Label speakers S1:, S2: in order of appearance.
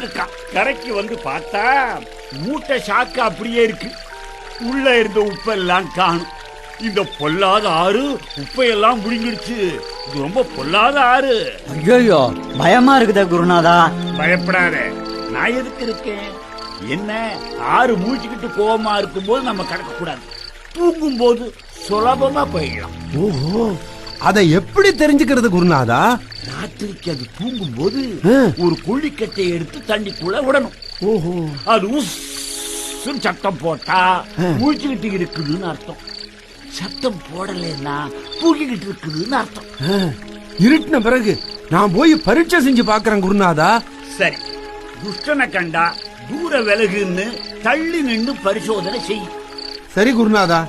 S1: இருக்கான். கரைக்கு வந்து பார்த்தா மூட்டை சாக்கு அப்படியே இருக்கு. உள்ள இருந்த உப்பெல்லாம் காணும். இந்த பொல்லாத ஆறு உப்பையெல்லாம் முழுங்கிடுச்சு. இது ரொம்ப பொல்லாத ஆறு.
S2: ஐயோ பயமா இருக்குதா குருநாதா?
S1: பயப்படாத, நான் எதுக்கு இருக்கேன்? என்ன ஆறு மூழ்கிக்கிட்டு கோவமா இருக்கும்போது நம்ம கடக்க கூடாது. தூங்கும் போது சுலபமா போயிடலாம்.
S3: ஓஹோ, அதை எப்படி தெரிஞ்சுக்கிறது குருநாதா?
S1: ராத்திரிக்கு அது தூங்கும் போது ஒரு கொள்ளிக்கட்டை எடுத்து தண்ணிக்குள்ள விடணும்.
S3: ஓஹோ,
S1: அது உஸ்ஸுன்னு சத்தம் போட்டா மூழ்கிக்கிட்டு இருக்குதுன்னு அர்த்தம். சத்தம் போடலைன்னா தூங்கிக்கிட்டு இருக்குதுன்னு அர்த்தம்.
S3: இருட்டின பிறகு நான் போய் பரீட்சை செஞ்சு பாக்குறேன் குருநாதா.
S1: சரி, துஷ்டனை கண்டா தூர விலகுன்னு தள்ளி நின்று பரிசோதனை செய்யும்.
S3: சரி குருநாதா.